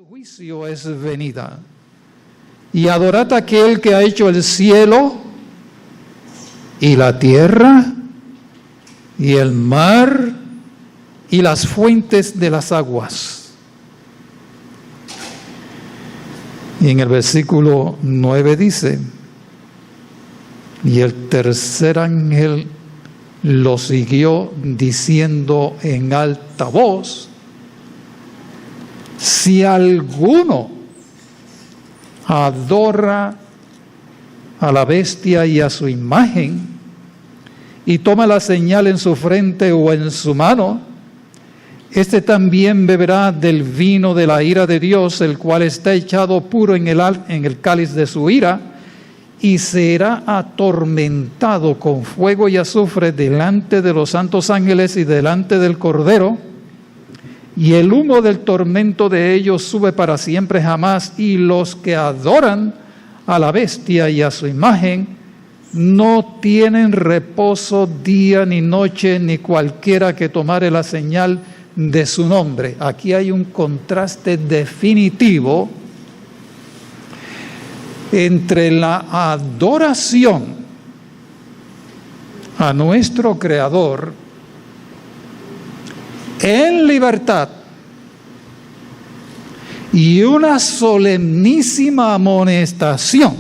juicio es venida. Y adorad a aquel que ha hecho el cielo y la tierra y el mar y las fuentes de las aguas. Y en el versículo 9 dice: y el tercer ángel lo siguió diciendo en alta voz: si alguno adora a la bestia y a su imagen, y toma la señal en su frente o en su mano, este también beberá del vino de la ira de Dios, el cual está echado puro en el cáliz de su ira, y será atormentado con fuego y azufre delante de los santos ángeles y delante del Cordero, y el humo del tormento de ellos sube para siempre jamás, y los que adoran a la bestia y a su imagen no tienen reposo día ni noche, ni cualquiera que tomare la señal de su nombre. Aquí hay un contraste definitivo entre la adoración a nuestro Creador en libertad y una solemnísima amonestación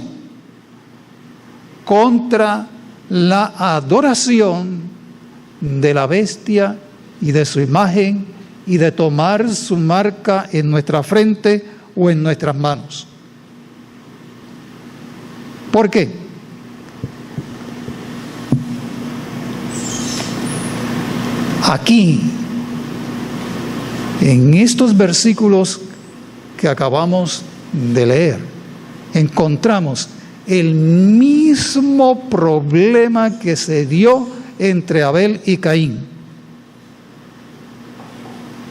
contra la adoración de la bestia y de su imagen y de tomar su marca en nuestra frente o en nuestras manos. ¿Por qué? Aquí, en estos versículos que acabamos de leer, encontramos el mismo problema que se dio entre Abel y Caín.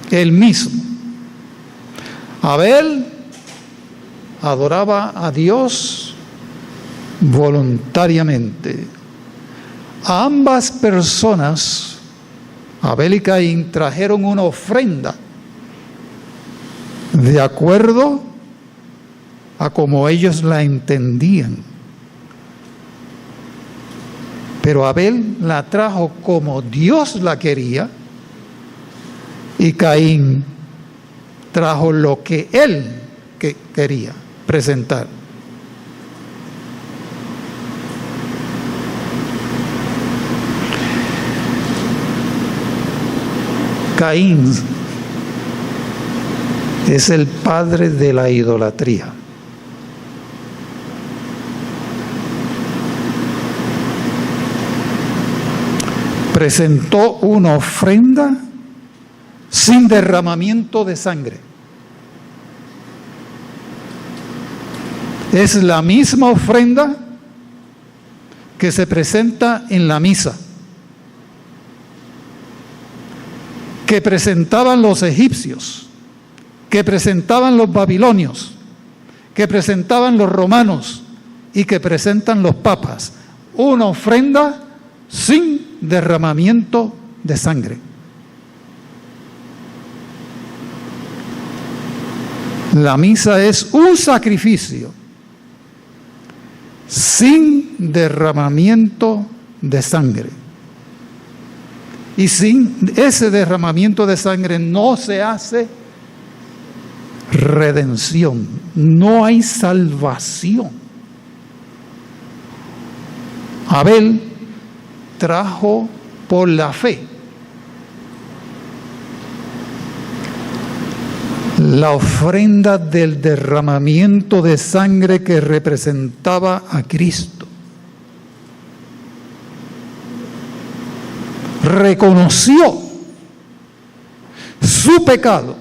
El mismo. Abel adoraba a Dios voluntariamente. Ambas personas, Abel y Caín, trajeron una ofrenda de acuerdo a como ellos la entendían. Pero Abel la trajo como Dios la quería, y Caín trajo lo que él quería presentar. Caín es el padre de la idolatría. Presentó una ofrenda sin derramamiento de sangre. Es la misma ofrenda que se presenta en la misa, que presentaban los egipcios, que presentaban los babilonios, que presentaban los romanos y que presentan los papas. Una ofrenda sin derramamiento de sangre. La misa es un sacrificio sin derramamiento de sangre. Y sin ese derramamiento de sangre no se hace redención, no hay salvación. Abel trajo por la fe la ofrenda del derramamiento de sangre que representaba a Cristo. Reconoció su pecado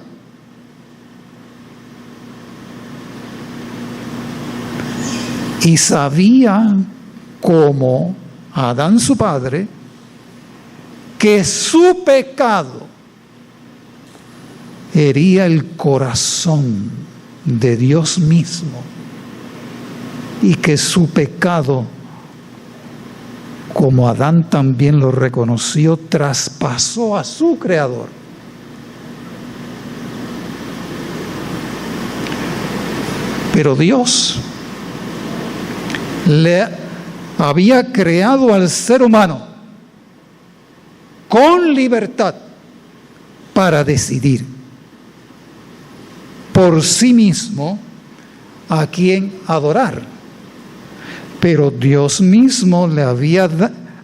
y sabía, como Adán su padre, que su pecado hería el corazón de Dios mismo y que su pecado, como Adán también lo reconoció, traspasó a su Creador. Pero Dios le había creado al ser humano con libertad para decidir por sí mismo a quién adorar. Pero Dios mismo le había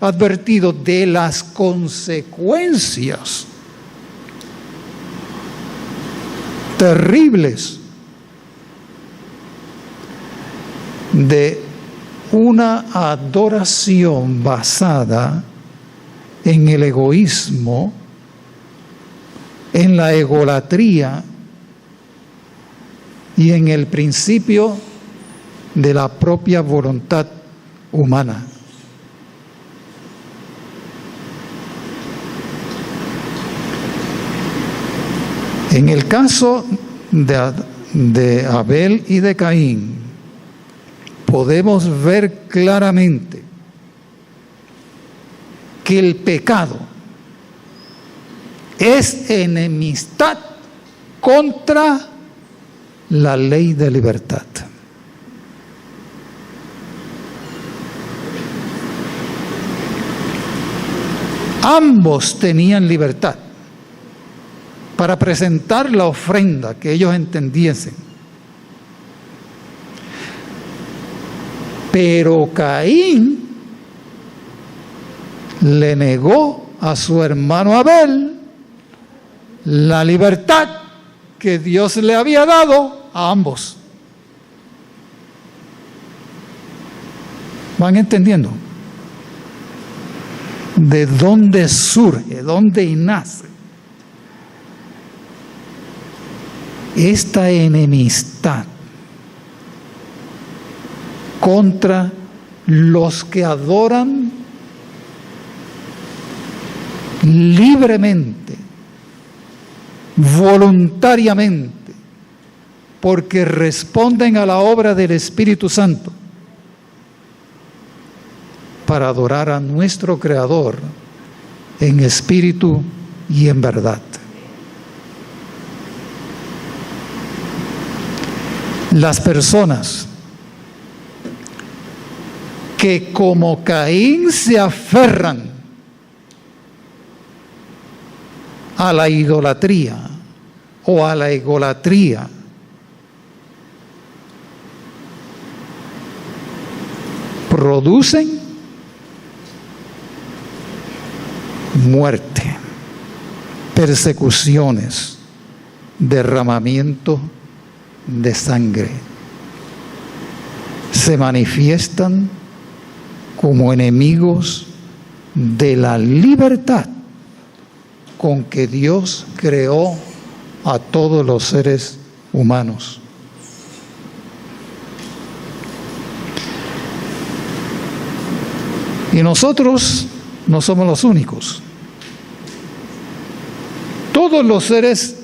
advertido de las consecuencias terribles de una adoración basada en el egoísmo, en la egolatría y en el principio de la propia voluntad humana. En el caso de Abel y de Caín, podemos ver claramente que el pecado es enemistad contra la ley de libertad. Ambos tenían libertad para presentar la ofrenda que ellos entendiesen. Pero Caín le negó a su hermano Abel la libertad que Dios le había dado a ambos. ¿Van entendiendo? ¿De dónde surge, dónde nace esta enemistad contra los que adoran libremente, voluntariamente, porque responden a la obra del Espíritu Santo para adorar a nuestro Creador en espíritu y en verdad? Las personas que como Caín se aferran a la idolatría o a la egolatría, producen muerte, persecuciones, derramamiento de sangre. Se manifiestan como enemigos de la libertad con que Dios creó a todos los seres humanos. Y nosotros no somos los únicos. Todos los seres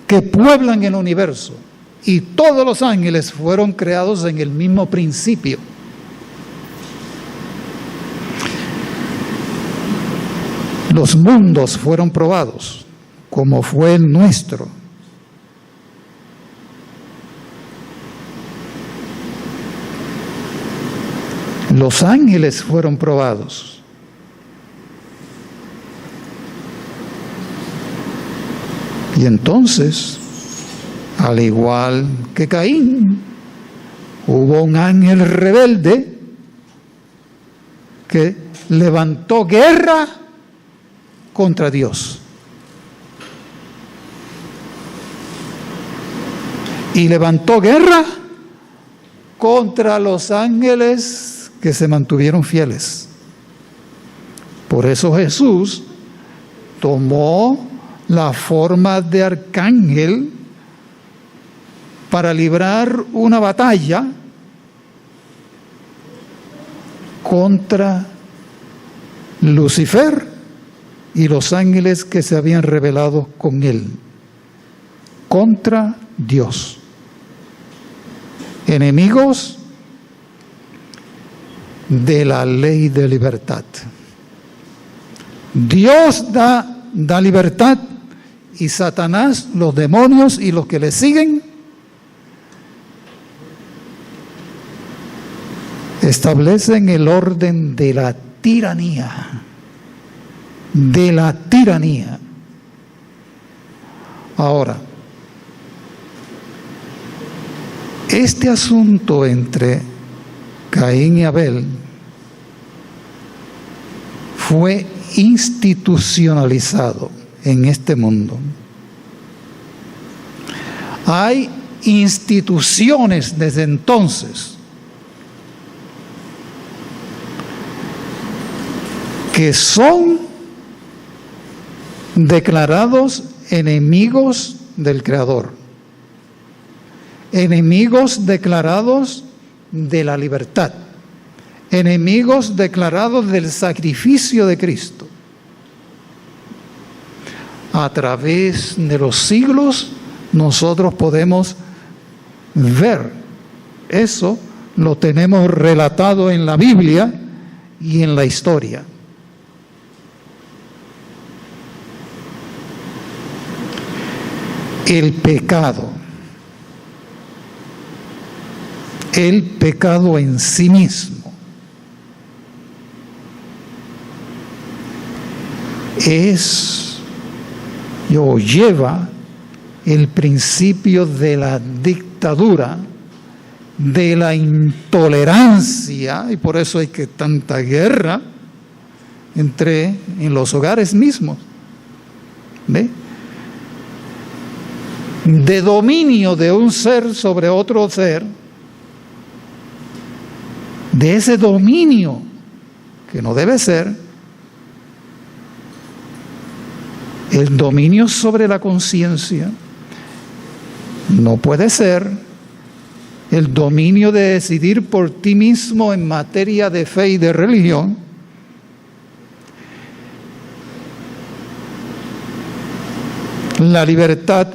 que pueblan el universo y todos los ángeles fueron creados en el mismo principio. Los mundos fueron probados, como fue el nuestro. Los ángeles fueron probados. Y entonces, al igual que Caín, hubo un ángel rebelde que levantó guerra contra Dios. Y levantó guerra contra los ángeles que se mantuvieron fieles. Por eso Jesús tomó la forma de arcángel para librar una batalla contra Lucifer y los ángeles que se habían rebelado con él, contra Dios. Enemigos de la ley de libertad. Dios da libertad y Satanás, los demonios y los que le siguen establecen el orden de la tiranía. De la tiranía. Ahora, este asunto entre Caín y Abel fue institucionalizado en este mundo. Hay instituciones desde entonces que son declarados enemigos del Creador, enemigos declarados de la libertad, enemigos declarados del sacrificio de Cristo. A través de los siglos nosotros podemos ver eso, lo tenemos relatado en la Biblia y en la historia. El pecado en sí mismo lleva el principio de la dictadura, de la intolerancia, y por eso hay que tanta guerra en los hogares mismos, ¿ve? De dominio de un ser sobre otro ser, de ese dominio que no debe ser, el dominio sobre la conciencia no puede ser el dominio de decidir por ti mismo en materia de fe y de religión. La libertad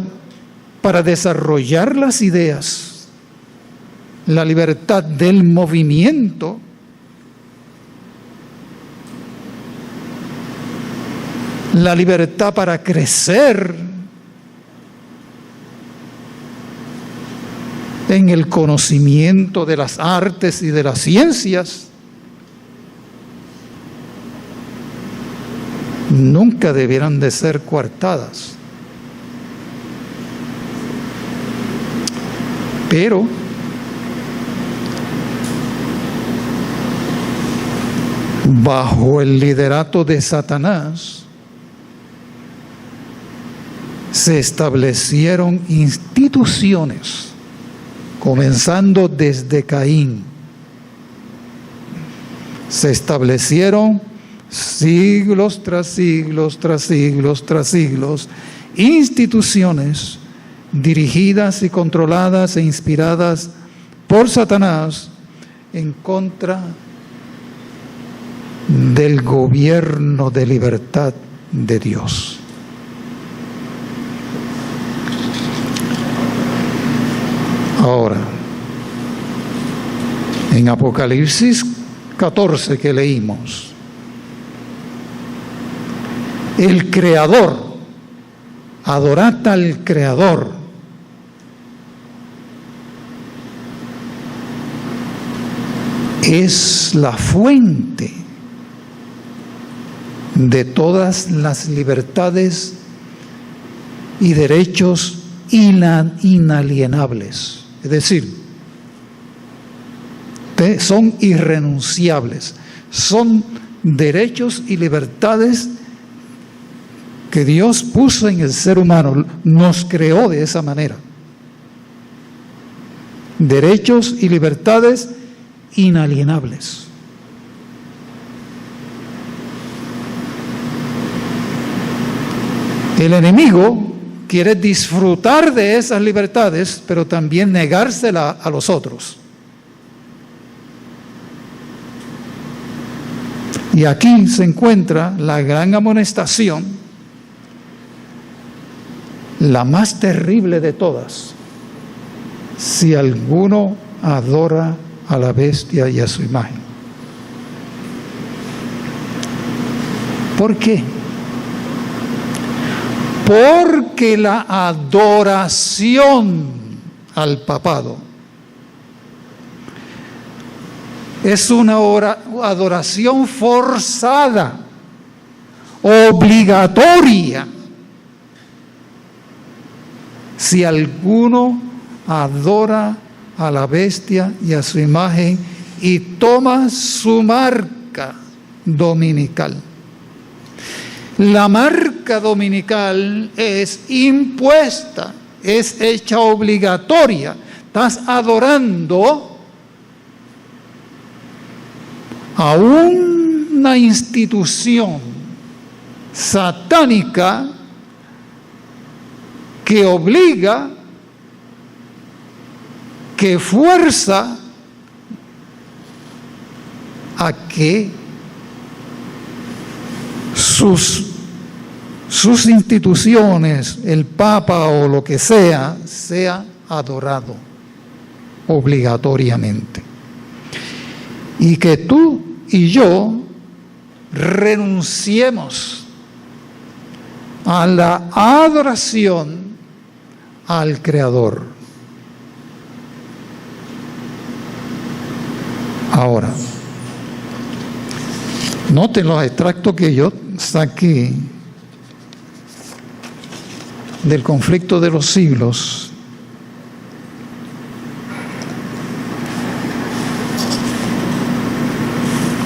para desarrollar las ideas, la libertad del movimiento, la libertad para crecer en el conocimiento de las artes y de las ciencias, nunca debieran de ser coartadas. Pero bajo el liderato de Satanás se establecieron instituciones, comenzando desde Caín. Se establecieron siglos tras siglos, tras siglos, tras siglos, instituciones dirigidas y controladas e inspiradas por Satanás en contra del gobierno de libertad de Dios. Ahora, en Apocalipsis 14 que leímos, el Creador, adorad al Creador, es la fuente de todas las libertades y derechos inalienables. Es decir, son irrenunciables, son derechos y libertades que Dios puso en el ser humano, nos creó de esa manera. Derechos y libertades inalienables. El enemigo quiere disfrutar de esas libertades, pero también negársela a los otros. Y aquí se encuentra la gran amonestación, la más terrible de todas. Si alguno adora a la bestia y a su imagen. ¿Por qué? Porque la adoración al papado Es una adoración forzada, obligatoria. Si alguno adora a la bestia y a su imagen y toma su marca dominical. La marca dominical es impuesta, es hecha obligatoria. Estás adorando a una institución satánica que obliga, que fuerza a que sus instituciones, el Papa o lo que sea adorado obligatoriamente. Y que tú y yo renunciemos a la adoración al Creador. Ahora, noten los extractos que yo saqué del Conflicto de los Siglos.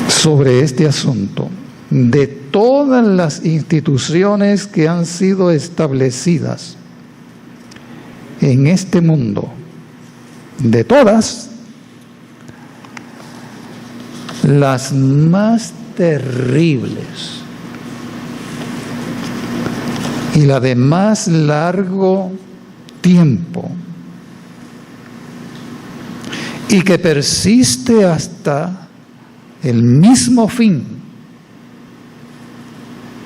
Sobre este asunto, de todas las instituciones que han sido establecidas en este mundo, de todas, las más terribles y la de más largo tiempo y que persiste hasta el mismo fin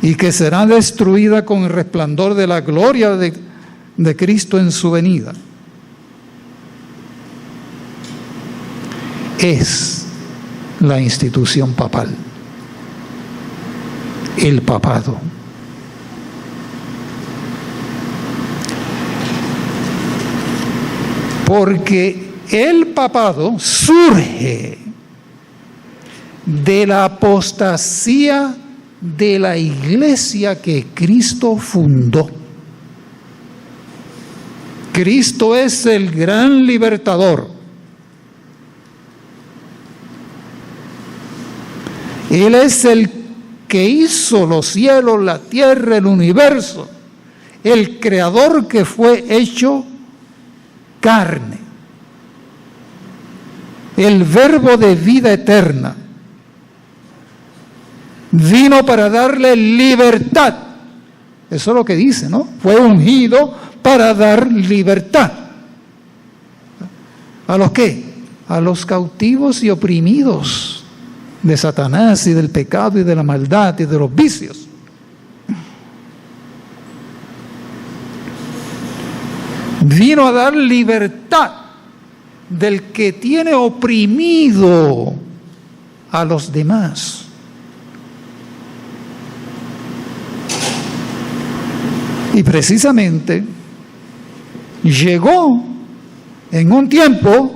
y que será destruida con el resplandor de la gloria de Cristo en su venida, es la institución papal, el papado. Porque el papado surge de la apostasía de la iglesia que Cristo fundó. Cristo es el gran libertador. Él es el que hizo los cielos, la tierra, el universo, el creador que fue hecho carne, el verbo de vida eterna. Vino para darle libertad. Eso es lo que dice, ¿no? Fue ungido para dar libertad. ¿A los qué? A los cautivos y oprimidos de Satanás y del pecado y de la maldad y de los vicios. Vino a dar libertad del que tiene oprimido a los demás. Y precisamente llegó en un tiempo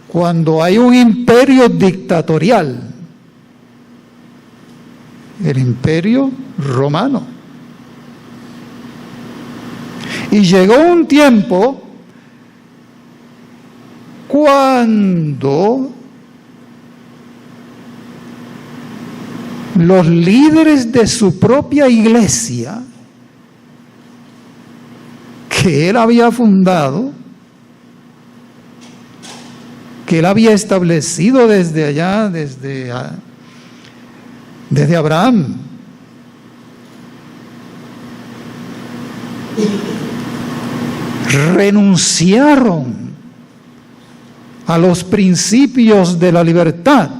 cuando hay un imperio dictatorial, el imperio romano. Y llegó un tiempo cuando los líderes de su propia iglesia, que él había fundado, que él había establecido desde allá, desde Abraham, renunciaron a los principios de la libertad,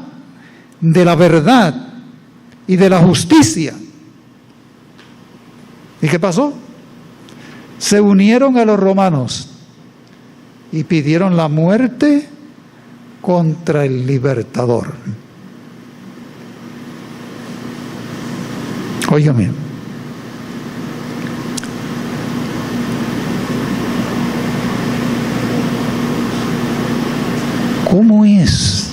de la verdad y de la justicia. ¿Y qué pasó? Se unieron a los romanos y pidieron la muerte contra el libertador. Óigame, ¿cómo es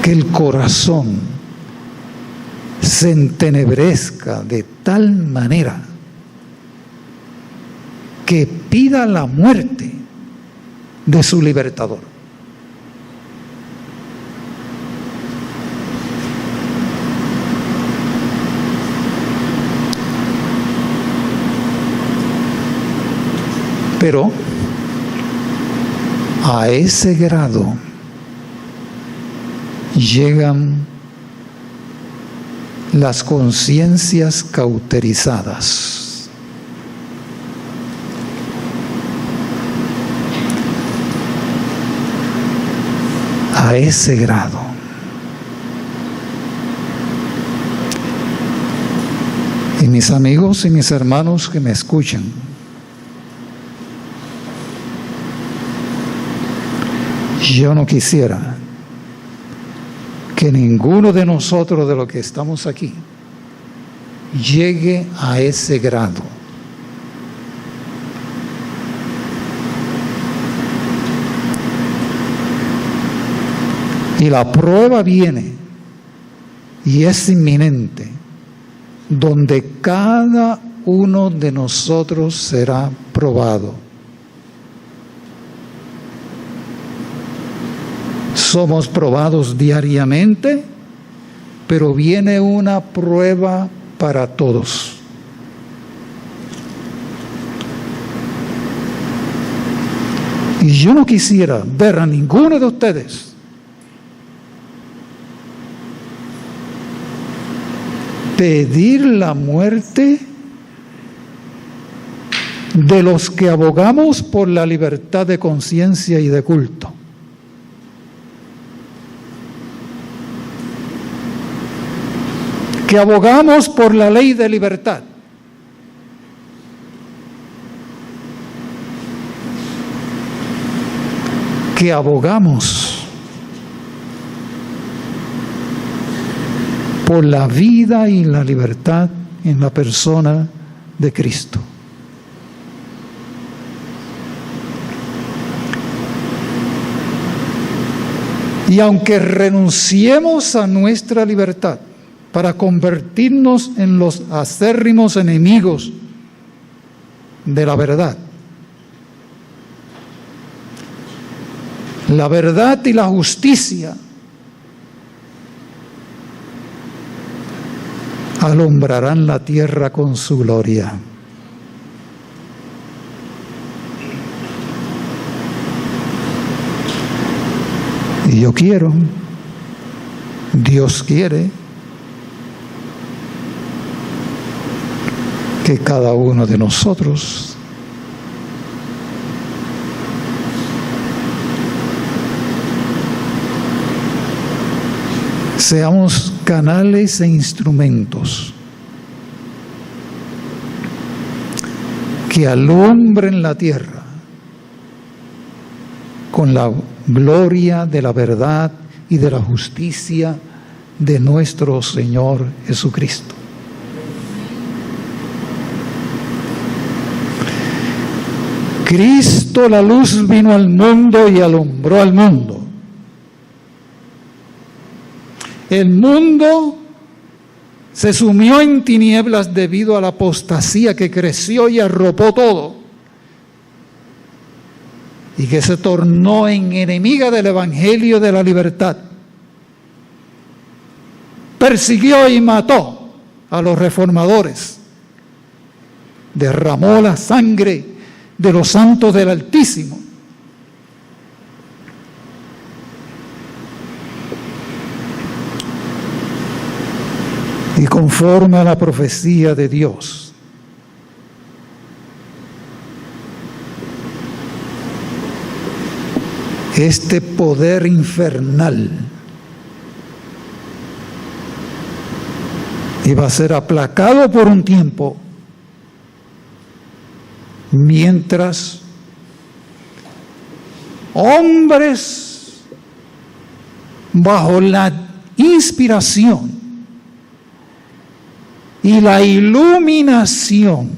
que el corazón se entenebrezca de tal manera que pida la muerte de su libertador. Pero a ese grado llegan las conciencias cauterizadas. A ese grado. Y mis amigos y mis hermanos que me escuchan, yo no quisiera que ninguno de nosotros de los que estamos aquí llegue a ese grado. Y la prueba viene y es inminente, donde cada uno de nosotros será probado. Somos probados diariamente, pero viene una prueba para todos. Y yo no quisiera ver a ninguno de ustedes pedir la muerte de los que abogamos por la libertad de conciencia y de culto. Que abogamos por la ley de libertad. Que abogamos por la vida y la libertad en la persona de Cristo. Y aunque renunciemos a nuestra libertad para convertirnos en los acérrimos enemigos de la verdad, la verdad y la justicia alumbrarán la tierra con su gloria. Y yo quiero, Dios quiere, que cada uno de nosotros seamos canales e instrumentos que alumbren la tierra con la gloria de la verdad y de la justicia de nuestro Señor Jesucristo. Cristo, la luz, vino al mundo y alumbró al mundo. El mundo se sumió en tinieblas debido a la apostasía que creció y arropó todo, y que se tornó en enemiga del evangelio de la libertad. Persiguió y mató a los reformadores. Derramó la sangre de los santos del Altísimo. Y conforme a la profecía de Dios, este poder infernal iba a ser aplacado por un tiempo, mientras hombres bajo la inspiración y la iluminación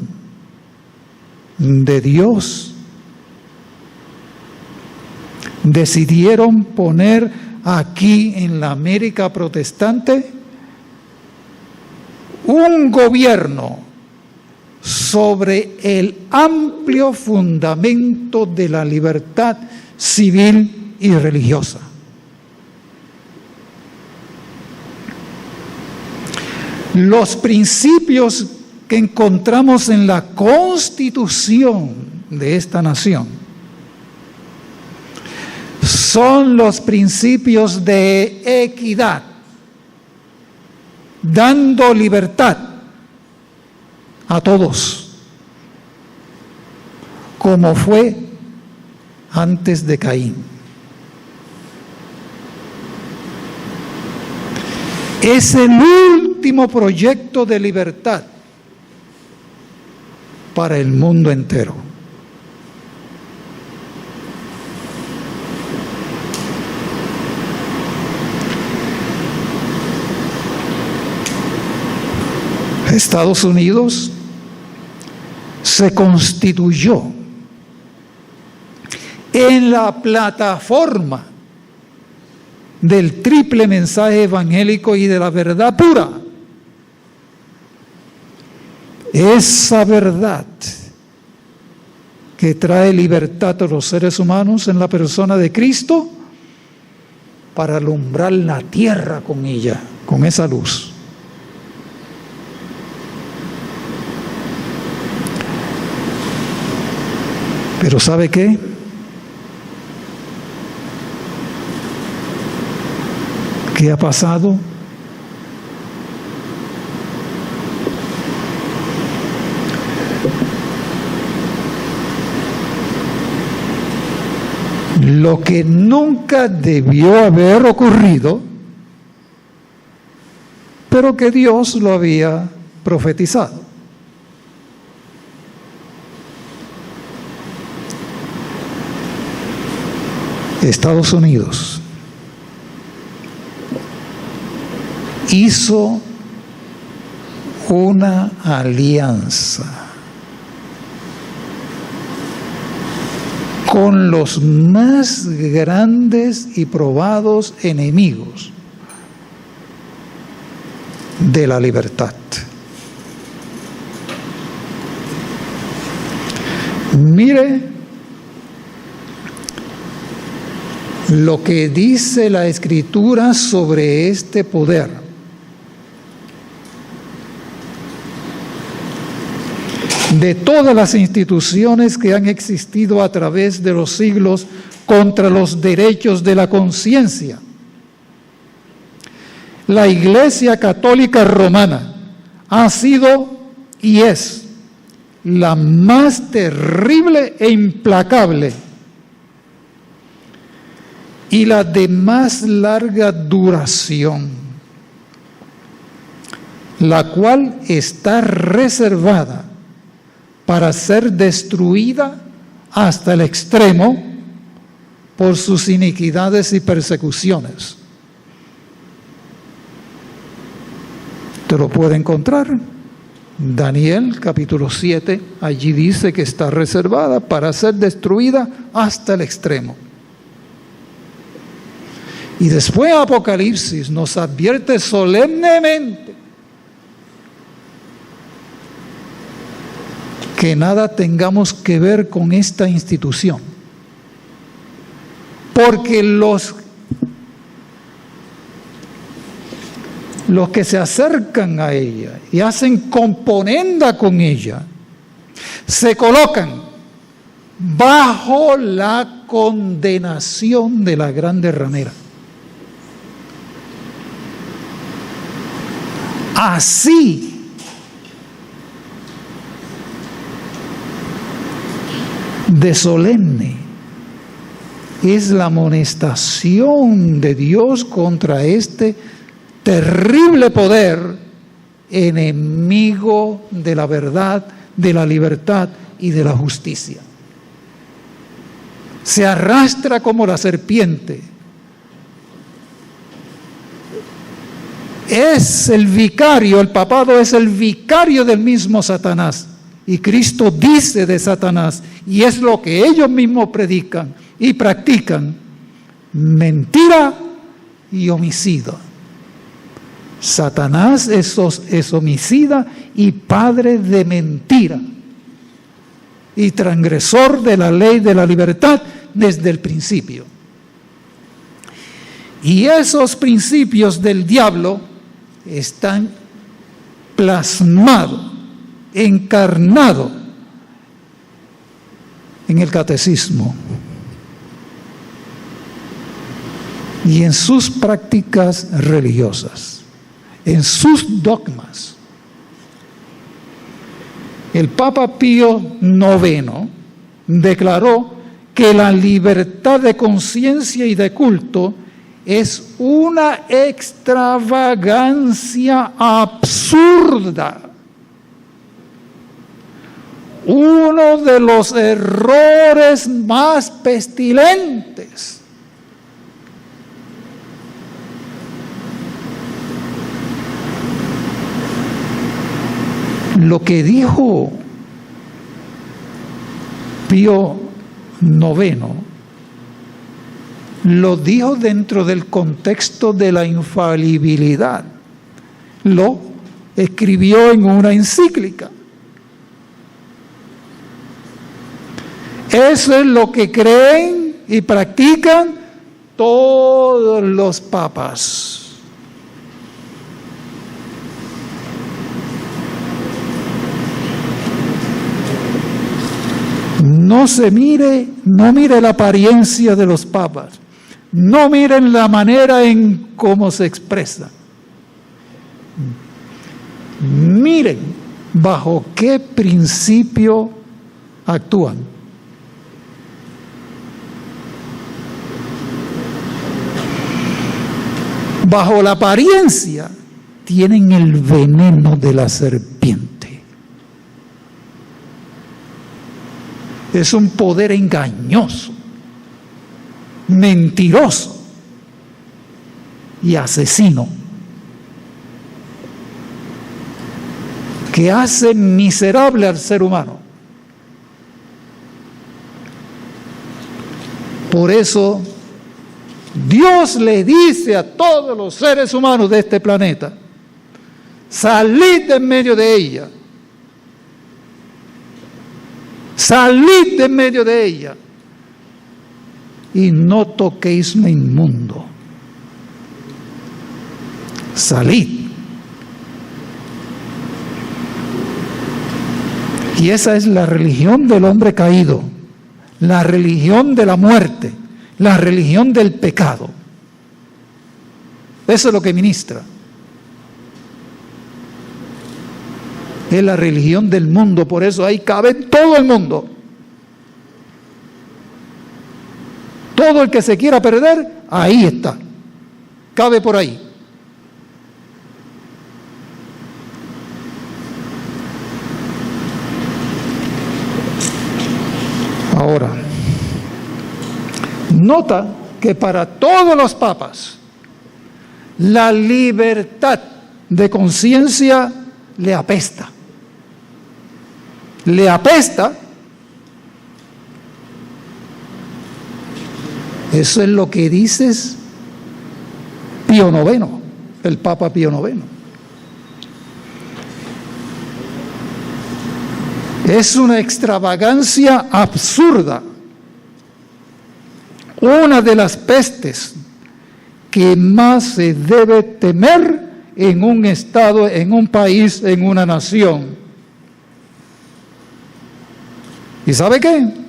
de Dios decidieron poner aquí en la América protestante un gobierno sobre el amplio fundamento de la libertad civil y religiosa. Los principios que encontramos en la Constitución de esta nación son los principios de equidad, dando libertad a todos, como fue antes de Caín. Es el último proyecto de libertad para el mundo entero. Estados Unidos se constituyó en la plataforma del triple mensaje evangélico y de la verdad pura. Esa verdad que trae libertad a los seres humanos en la persona de Cristo para alumbrar la tierra con ella, con esa luz. Pero ¿sabe qué? ¿Qué ha pasado? Lo que nunca debió haber ocurrido, pero que Dios lo había profetizado. Estados Unidos hizo una alianza con los más grandes y probados enemigos de la libertad. Mire lo que dice la Escritura sobre este poder. De todas las instituciones que han existido a través de los siglos contra los derechos de la conciencia, la Iglesia Católica Romana ha sido y es la más terrible e implacable y la de más larga duración, la cual está reservada para ser destruida hasta el extremo por sus iniquidades y persecuciones. Te lo puede encontrar. Daniel capítulo 7, allí dice que está reservada para ser destruida hasta el extremo. Y después Apocalipsis nos advierte solemnemente que nada tengamos que ver con esta institución, porque los que se acercan a ella y hacen componenda con ella, se colocan bajo la condenación de la grande ramera. Así de solemne es la amonestación de Dios contra este terrible poder, enemigo de la verdad, de la libertad y de la justicia. Se arrastra como la serpiente. Es el vicario, el papado es el vicario del mismo Satanás. Y Cristo dice de Satanás, y es lo que ellos mismos predican y practican: mentira y homicida. Satanás es homicida y padre de mentira y transgresor de la ley de la libertad desde el principio. Y esos principios del diablo están plasmados, encarnados en el catecismo y en sus prácticas religiosas, en sus dogmas. El Papa Pío IX declaró que la libertad de conciencia y de culto es una extravagancia absurda, uno de los errores más pestilentes. Lo que dijo Pío IX lo dijo dentro del contexto de la infalibilidad. Lo escribió en una encíclica. Eso es lo que creen y practican todos los papas. No mire la apariencia de los papas. No miren la manera en cómo se expresan. Miren bajo qué principio actúan. Bajo la apariencia tienen el veneno de la serpiente. Es un poder engañoso, mentiroso y asesino, que hace miserable al ser humano. Por eso Dios le dice a todos los seres humanos de este planeta: salid de en medio de ella. Salid de en medio de ella y no toquéis lo inmundo. Salid. Y esa es la religión del hombre caído, la religión de la muerte, la religión del pecado. Eso es lo que ministra. Es la religión del mundo, por eso ahí cabe todo el mundo. Todo el que se quiera perder, ahí está. Cabe por ahí. Ahora, nota que para todos los papas, la libertad de conciencia le apesta. Le apesta. Eso es lo que dices Pío IX, el Papa Pío IX. Es una extravagancia absurda, una de las pestes que más se debe temer en un estado, en un país, en una nación. ¿Y sabe qué?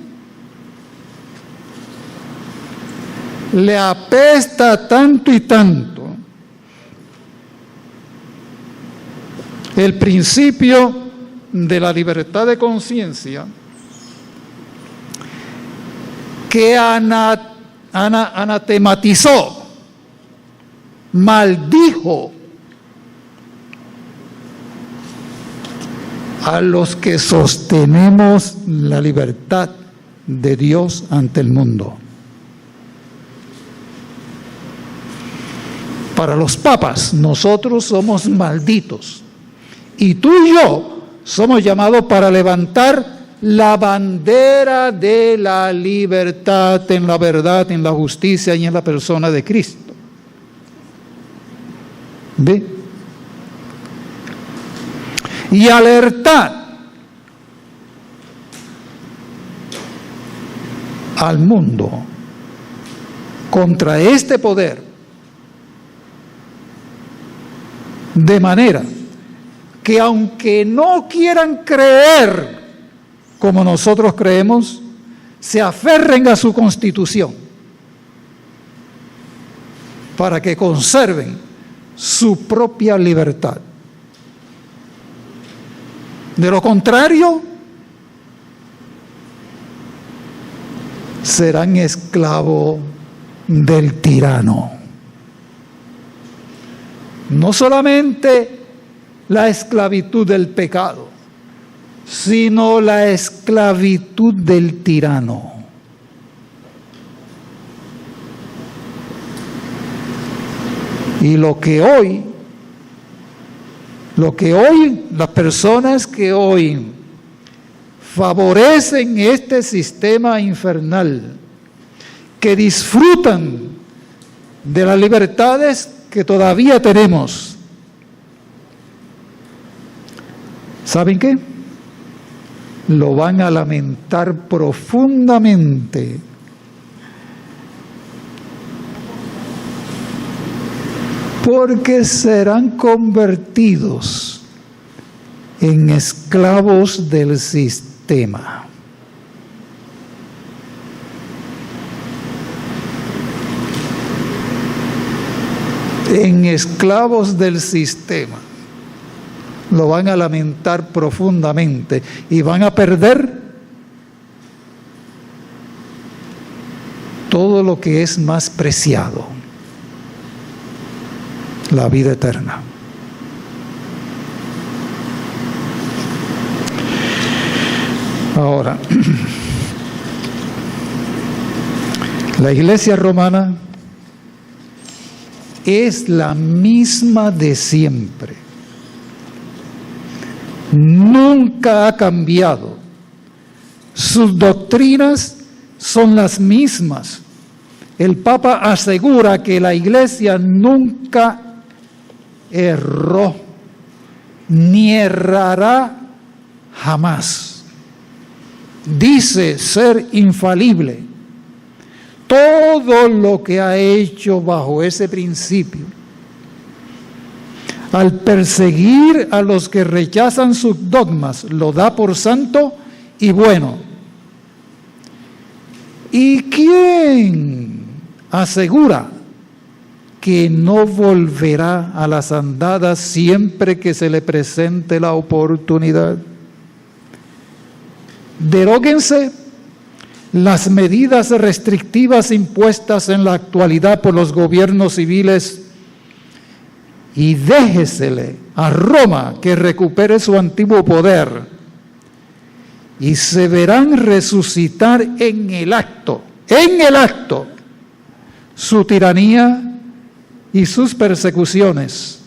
Le apesta tanto y tanto el principio de la libertad de conciencia que anatematizó, maldijo a los que sostenemos la libertad de Dios ante el mundo. Para los papas, nosotros somos malditos. Y tú y yo somos llamados para levantar la bandera de la libertad en la verdad, en la justicia y en la persona de Cristo. ¿Ve? Y alertar al mundo contra este poder, de manera que aunque no quieran creer como nosotros creemos, se aferren a su constitución para que conserven su propia libertad. De lo contrario, serán esclavos del tirano. No solamente la esclavitud del pecado, sino la esclavitud del tirano. Y lo que hoy, las personas que hoy favorecen este sistema infernal, que disfrutan de las libertades que todavía tenemos, ¿saben qué? Lo van a lamentar profundamente. Porque serán convertidos en esclavos del sistema. En esclavos del sistema. Lo van a lamentar profundamente y van a perder todo lo que es más preciado: la vida eterna. Ahora, la Iglesia romana es la misma de siempre. Nunca ha cambiado. Sus doctrinas son las mismas. El Papa asegura que la Iglesia nunca erró, ni errará jamás. Dice ser infalible. Todo lo que ha hecho bajo ese principio, al perseguir a los que rechazan sus dogmas, lo da por santo y bueno. ¿Y quién asegura que no volverá a las andadas siempre que se le presente la oportunidad? Deróguense las medidas restrictivas impuestas en la actualidad por los gobiernos civiles y déjesele a Roma que recupere su antiguo poder, y se verán resucitar en el acto, su tiranía y sus persecuciones.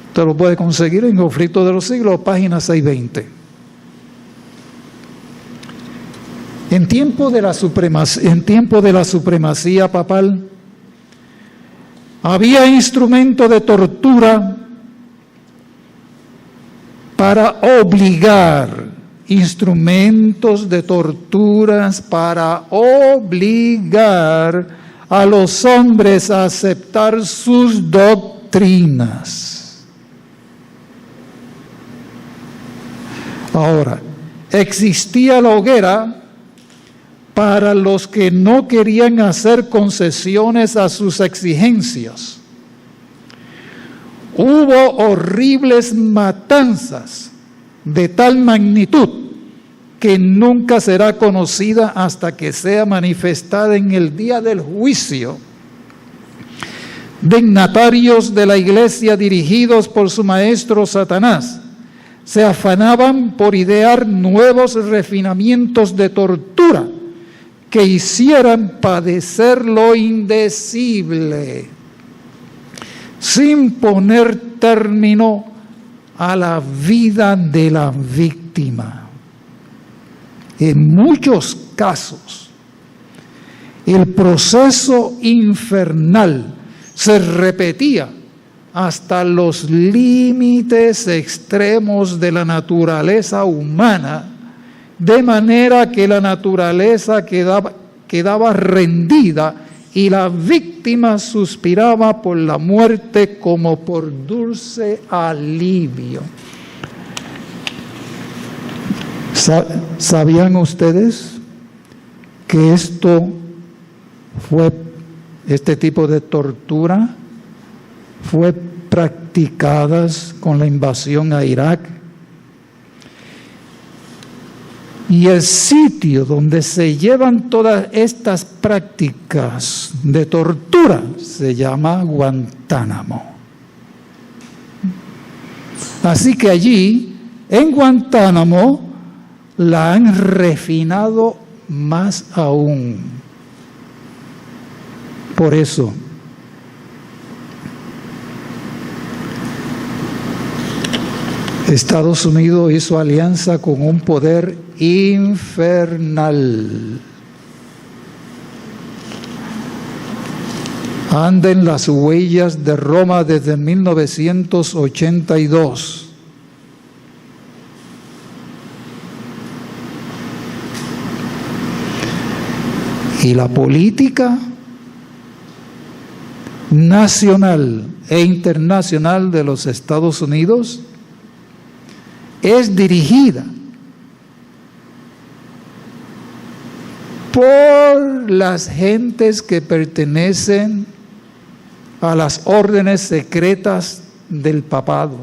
Usted lo puede conseguir en Conflicto de los Siglos, página 620. En tiempo de la supremacía papal, había instrumentos de tortura para obligar, a los hombres a aceptar sus doctrinas. Ahora, existía la hoguera para los que no querían hacer concesiones a sus exigencias. Hubo horribles matanzas de tal magnitud que nunca será conocida hasta que sea manifestada en el día del juicio. Dignatarios de la Iglesia, dirigidos por su maestro Satanás, se afanaban por idear nuevos refinamientos de tortura que hicieran padecer lo indecible, sin poner término a la vida de la víctima. En muchos casos, el proceso infernal se repetía hasta los límites extremos de la naturaleza humana, de manera que la naturaleza quedaba rendida y la víctima suspiraba por la muerte como por dulce alivio. ¿Sabían ustedes que este tipo de tortura fue practicadas con la invasión a Irak? Y el sitio donde se llevan todas estas prácticas de tortura se llama Guantánamo. Así que allí, en Guantánamo, la han refinado más aún. Por eso, Estados Unidos hizo alianza con un poder infernal. Anda en las huellas de Roma desde 1982. Y la política nacional e internacional de los Estados Unidos es dirigida por las gentes que pertenecen a las órdenes secretas del papado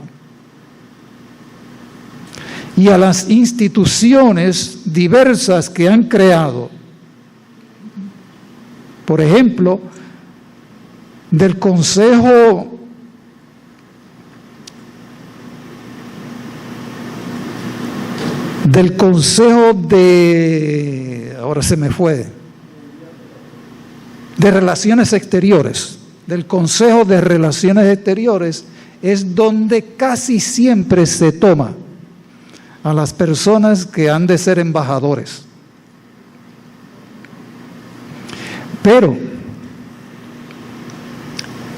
y a las instituciones diversas que han creado. Por ejemplo, del Consejo de, ahora se me fue, de Relaciones Exteriores, del Consejo de Relaciones Exteriores, es donde casi siempre se toma a las personas que han de ser embajadores. Pero,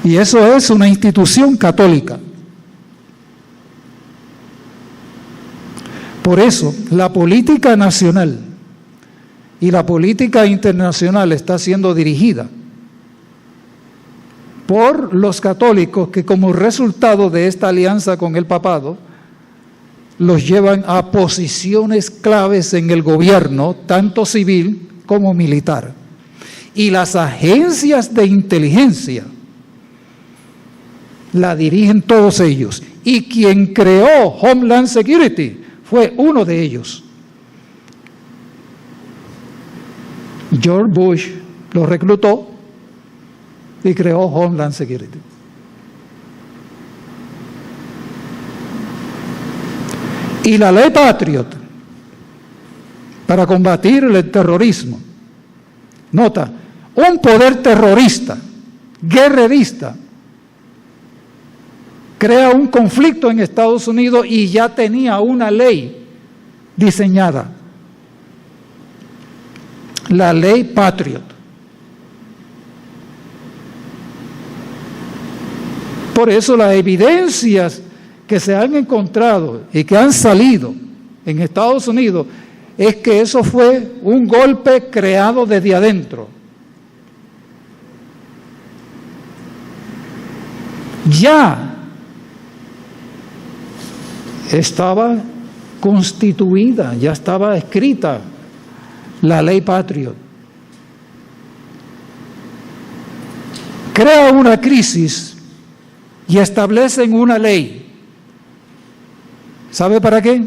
y eso es una institución católica. Por eso, la política nacional y la política internacional está siendo dirigida por los católicos que, como resultado de esta alianza con el papado, los llevan a posiciones claves en el gobierno, tanto civil como militar. Y las agencias de inteligencia la dirigen todos ellos. Y quien creó Homeland Security fue uno de ellos. George Bush lo reclutó y creó Homeland Security. Y la ley Patriot para combatir el terrorismo. Nota, un poder terrorista, guerrerista, crea un conflicto en Estados Unidos y ya tenía una ley diseñada. La ley Patriot. Por eso las evidencias que se han encontrado y que han salido en Estados Unidos es que eso fue un golpe creado desde adentro. Ya estaba constituida, ya estaba escrita la ley Patriot. Crea una crisis y establecen una ley. ¿Sabe para qué?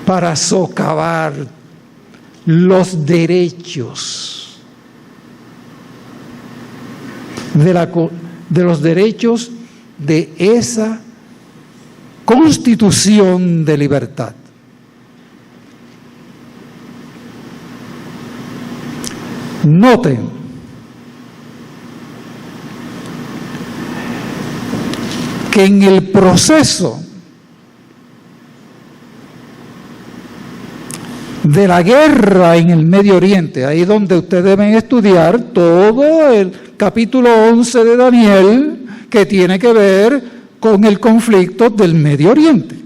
Para socavar los derechos de los derechos de esa Constitución de libertad. Noten que en el proceso de la guerra en el Medio Oriente. Ahí donde ustedes deben estudiar todo el capítulo 11 de Daniel, que tiene que ver con el conflicto del Medio Oriente.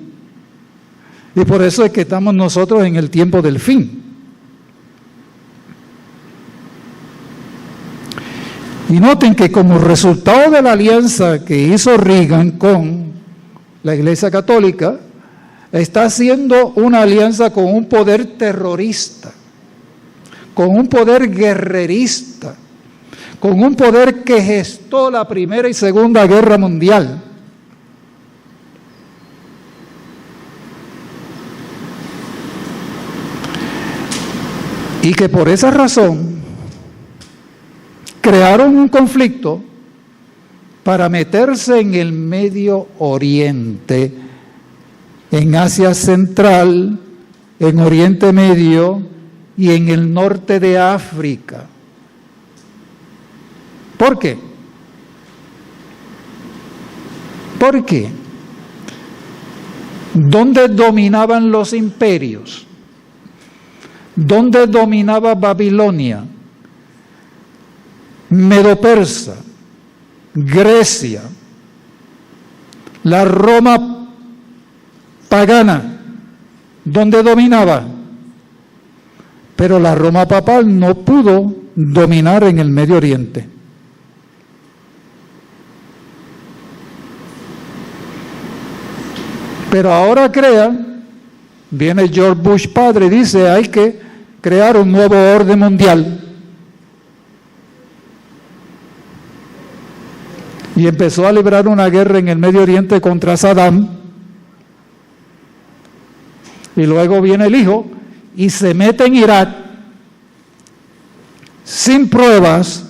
Y por eso es que estamos nosotros en el tiempo del fin. Y noten que como resultado de la alianza que hizo Reagan con la Iglesia Católica, está haciendo una alianza con un poder terrorista, con un poder guerrerista, con un poder que gestó la Primera y Segunda Guerra Mundial. Y que por esa razón crearon un conflicto para meterse en el Medio Oriente, en Asia Central, en Oriente Medio y en el norte de África. ¿Por qué? ¿Por qué? ¿Dónde dominaban los imperios? ¿Dónde dominaba Babilonia? Medo-Persa, Grecia, la Roma pagana, ¿dónde dominaba? Pero la Roma papal no pudo dominar en el Medio Oriente. Pero ahora viene George Bush padre y dice, hay que crear un nuevo orden mundial. Y empezó a librar una guerra en el Medio Oriente contra Saddam. Y luego viene el hijo y se mete en Irak sin pruebas,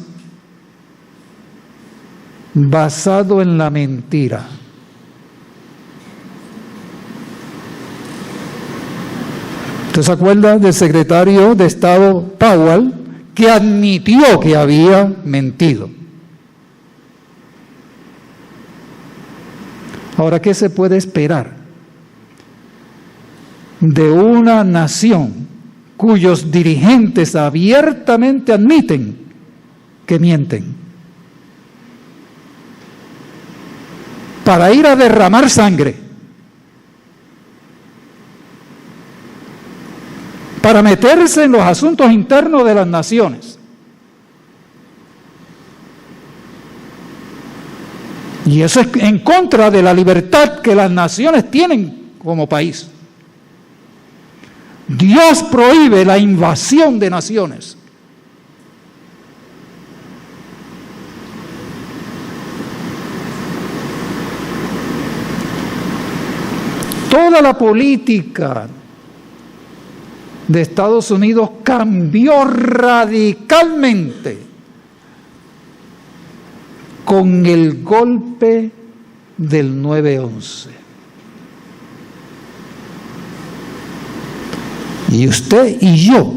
basado en la mentira. ¿Usted se acuerda del secretario de Estado Powell, que admitió que había mentido? Ahora, ¿qué se puede esperar de una nación cuyos dirigentes abiertamente admiten que mienten? Para ir a derramar sangre, para meterse en los asuntos internos de las naciones. Y eso es en contra de la libertad que las naciones tienen como país. Dios prohíbe la invasión de naciones. Toda la política de Estados Unidos cambió radicalmente con el golpe del 9/11. Y usted y yo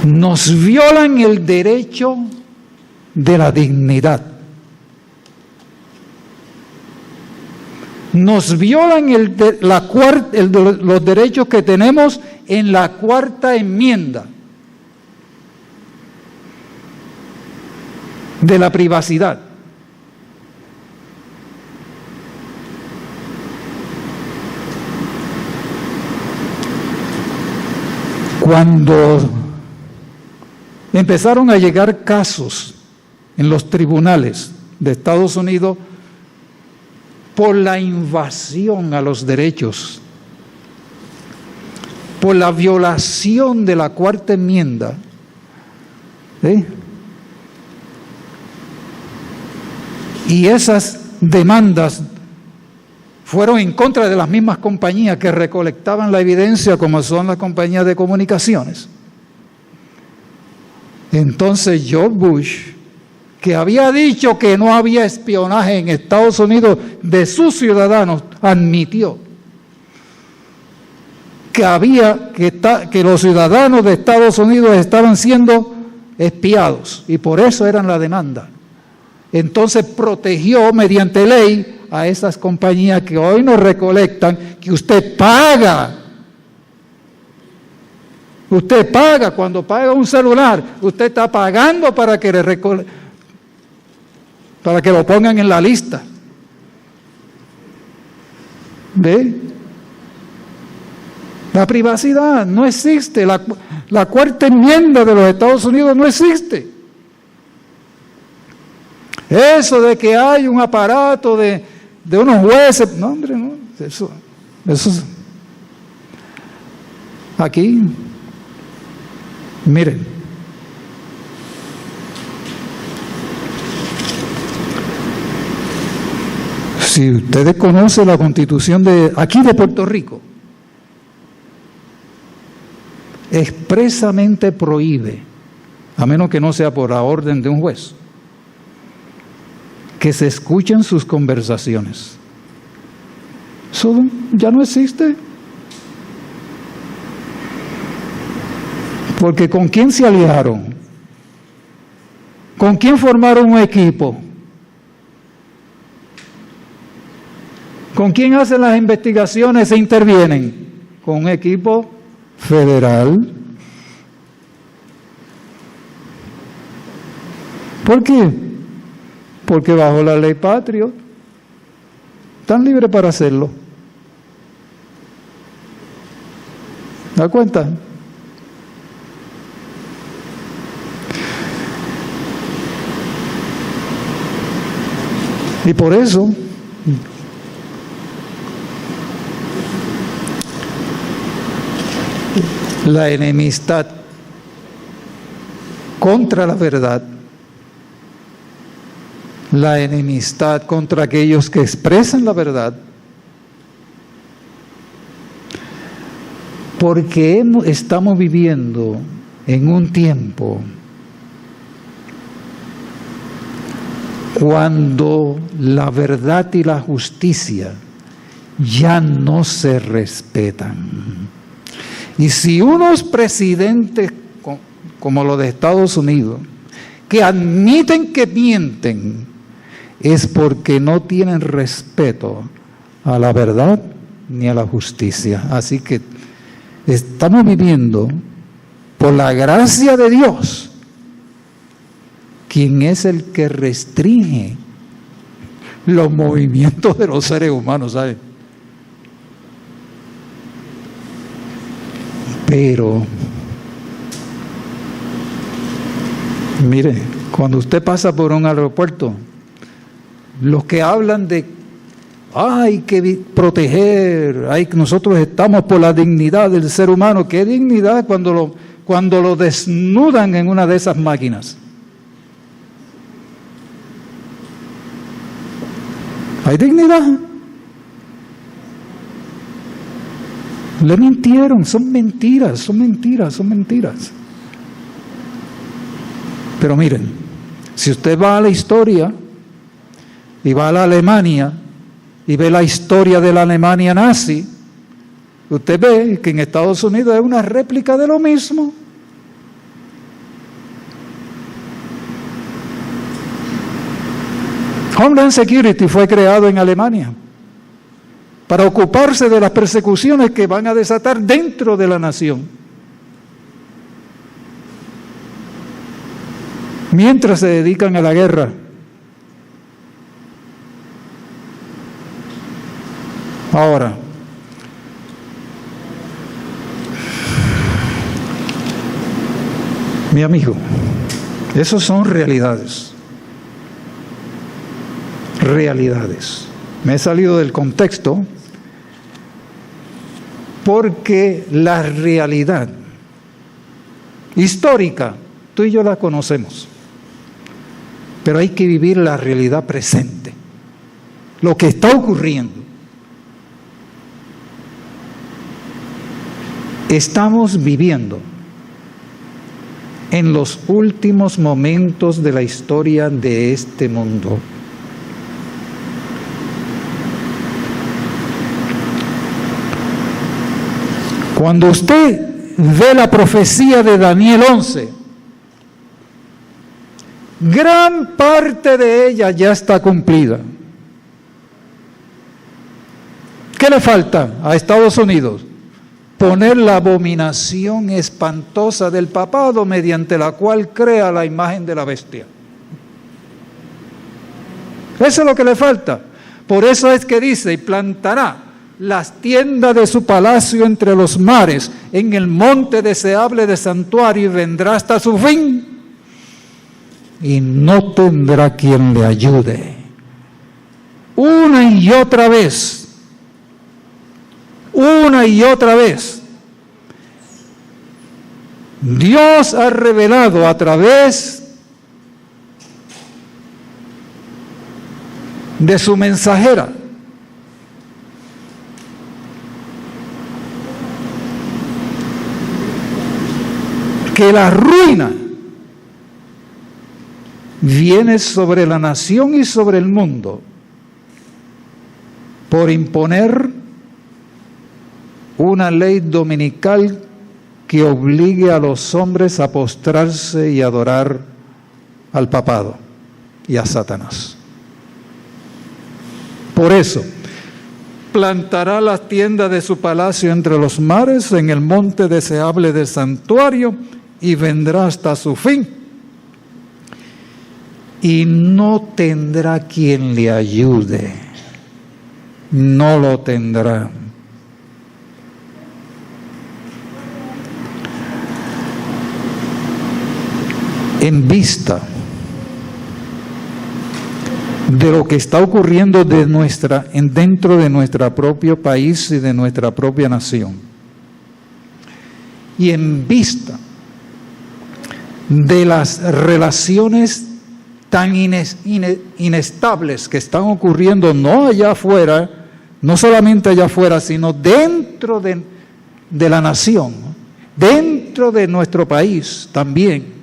nos violan el derecho de la dignidad. Nos violan los derechos que tenemos en la Cuarta Enmienda de la privacidad. Cuando empezaron a llegar casos en los tribunales de Estados Unidos por la invasión a los derechos, por la violación de la Cuarta Enmienda, y esas demandas fueron en contra de las mismas compañías que recolectaban la evidencia, como son las compañías de comunicaciones. Entonces George Bush, que había dicho que no había espionaje en Estados Unidos de sus ciudadanos, admitió que los ciudadanos de Estados Unidos estaban siendo espiados y por eso eran la demanda. Entonces protegió mediante ley a esas compañías que hoy nos recolectan, que usted paga. Usted paga, cuando paga un celular, usted está pagando para que para que lo pongan en la lista. ¿Ve? La privacidad no existe, la cuarta enmienda de los Estados Unidos no existe. Eso de que hay un aparato de unos jueces, no hombre, no, eso aquí, miren, si ustedes conocen la Constitución de aquí de Puerto Rico, expresamente prohíbe, a menos que no sea por la orden de un juez, que se escuchen sus conversaciones. Eso ya no existe. Porque ¿con quién se aliaron? ¿Con quién formaron un equipo? ¿Con quién hacen las investigaciones e intervienen? Con un equipo federal. ¿Por qué? Porque bajo la ley Patriot están libres para hacerlo. ¿Da cuenta? Y por eso la enemistad contra la verdad, la enemistad contra aquellos que expresan la verdad, porque estamos viviendo en un tiempo cuando la verdad y la justicia ya no se respetan. Y si unos presidentes como los de Estados Unidos, que admiten que mienten, es porque no tienen respeto a la verdad ni a la justicia. Así que estamos viviendo, por la gracia de Dios, quien es el que restringe los movimientos de los seres humanos, ¿sabe? Pero, mire, cuando usted pasa por un aeropuerto, los que hablan de hay que proteger, nosotros estamos por la dignidad del ser humano. ¿Qué dignidad cuando lo desnudan en una de esas máquinas? ¿Hay dignidad? Le mintieron, son mentiras. Pero miren, si usted va a la historia y va a la Alemania y ve la historia de la Alemania nazi, usted ve que en Estados Unidos es una réplica de lo mismo. Homeland Security fue creado en Alemania para ocuparse de las persecuciones que van a desatar dentro de la nación. Mientras se dedican a la guerra. Ahora, mi amigo, esas son realidades. Realidades. Me he salido del contexto porque la realidad histórica, tú y yo la conocemos, pero hay que vivir la realidad presente, lo que está ocurriendo. Estamos viviendo en los últimos momentos de la historia de este mundo. Cuando usted ve la profecía de Daniel 11, gran parte de ella ya está cumplida. ¿Qué le falta a Estados Unidos? Poner la abominación espantosa del papado mediante la cual crea la imagen de la bestia. Eso es lo que le falta. Por eso es que dice, y plantará las tiendas de su palacio entre los mares, en el monte deseable de santuario, y vendrá hasta su fin, y no tendrá quien le ayude. Una y otra vez, Dios ha revelado a través de su mensajera que la ruina viene sobre la nación y sobre el mundo por imponer una ley dominical que obligue a los hombres a postrarse y adorar al papado y a Satanás. Por eso, plantará las tiendas de su palacio entre los mares, en el monte deseable del santuario, y vendrá hasta su fin. Y no tendrá quien le ayude. No lo tendrá. En vista de lo que está ocurriendo dentro de nuestro propio país y de nuestra propia nación, y en vista de las relaciones tan inestables que están ocurriendo no allá afuera, no solamente allá afuera, sino dentro de la nación, dentro de nuestro país también.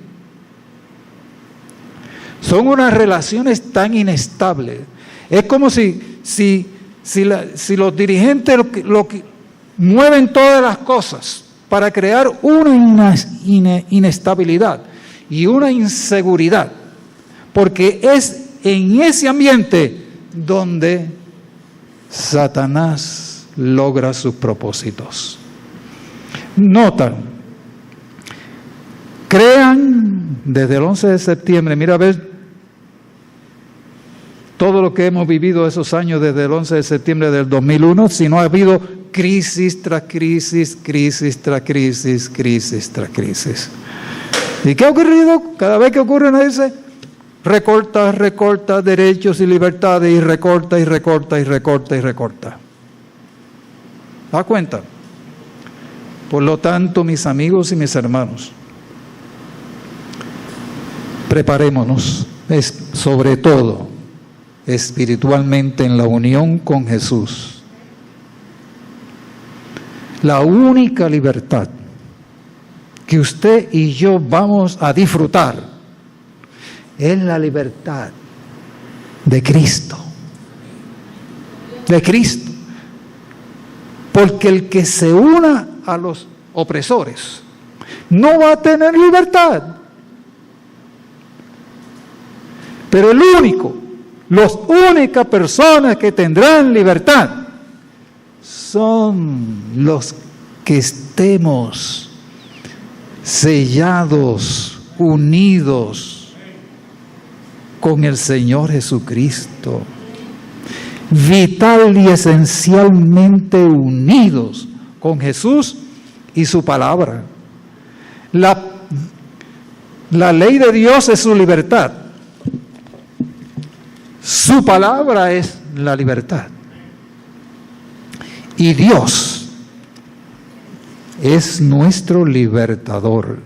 Son unas relaciones tan inestables. Es como si los dirigentes mueven todas las cosas para crear una inestabilidad y una inseguridad, porque es en ese ambiente donde Satanás logra sus propósitos. Notan, crean desde el 11 de septiembre, mira a ver todo lo que hemos vivido esos años desde el 11 de septiembre del 2001, si no ha habido crisis tras crisis, crisis tras crisis, crisis tras crisis. ¿Y qué ha ocurrido? Cada vez que ocurre una dice, recorta derechos y libertades, y recorta. ¿Da cuenta? Por lo tanto, mis amigos y mis hermanos, preparémonos, sobre todo espiritualmente, en la unión con Jesús. La única libertad que usted y yo vamos a disfrutar es la libertad de Cristo. De Cristo. Porque el que se una a los opresores no va a tener libertad. Pero las únicas personas que tendrán libertad son los que estemos sellados, unidos con el Señor Jesucristo, vital y esencialmente unidos con Jesús y su palabra. La ley de Dios es su libertad. Su palabra es la libertad. Y Dios es nuestro libertador.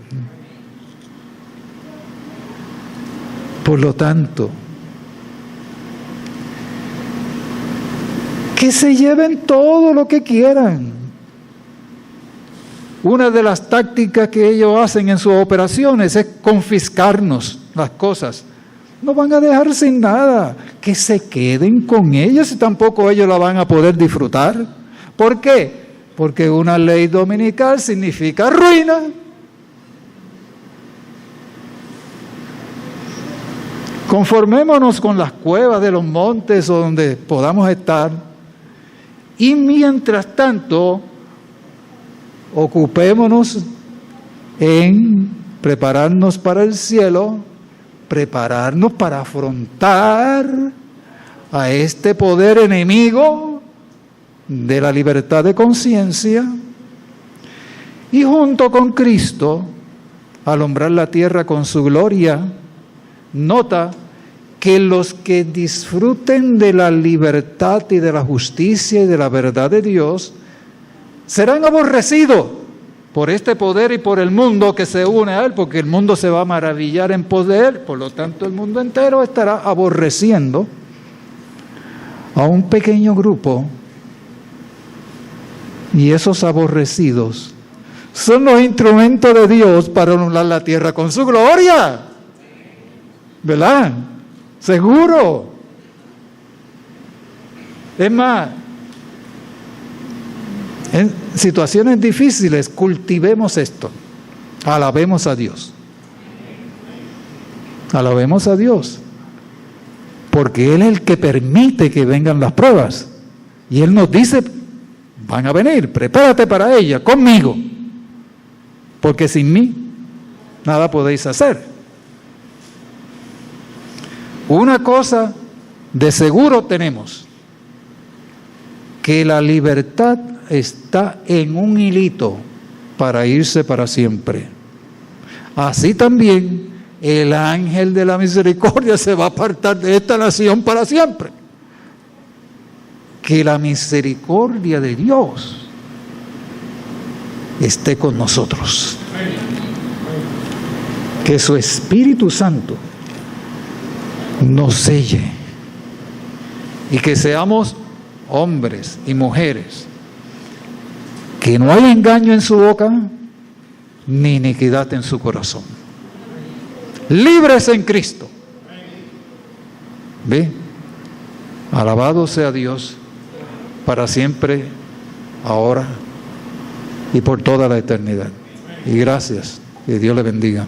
Por lo tanto, que se lleven todo lo que quieran. Una de las tácticas que ellos hacen en sus operaciones es confiscarnos las cosas. No van a dejar sin nada. Que se queden con ellos y tampoco ellos la van a poder disfrutar. ¿Por qué? Porque una ley dominical significa ruina. Conformémonos con las cuevas de los montes o donde podamos estar Y mientras tanto, ocupémonos en prepararnos para el cielo, prepararnos para afrontar a este poder enemigo de la libertad de conciencia, y junto con Cristo alumbrar la tierra con su gloria. Nota que los que disfruten de la libertad y de la justicia y de la verdad de Dios serán aborrecidos por este poder y por el mundo que se une a él, porque el mundo se va a maravillar en poder, por lo tanto el mundo entero estará aborreciendo a un pequeño grupo, y esos aborrecidos son los instrumentos de Dios para anular la tierra con su gloria. ¿Verdad? Seguro. Es más, en situaciones difíciles cultivemos esto. Alabemos a Dios. Alabemos a Dios. Porque Él es el que permite que vengan las pruebas. Y Él nos dice, van a venir, prepárate para ellas, conmigo. Porque sin mí, nada podéis hacer. Una cosa de seguro tenemos, que la libertad está en un hilito para irse para siempre. Así también el ángel de la misericordia se va a apartar de esta nación para siempre. Que la misericordia de Dios esté con nosotros. Que su Espíritu Santo nos selle y que seamos hombres y mujeres que no hay engaño en su boca ni iniquidad en su corazón, libres en Cristo. ¿Ve? Alabado sea Dios para siempre, ahora y por toda la eternidad. Y gracias, que Dios le bendiga.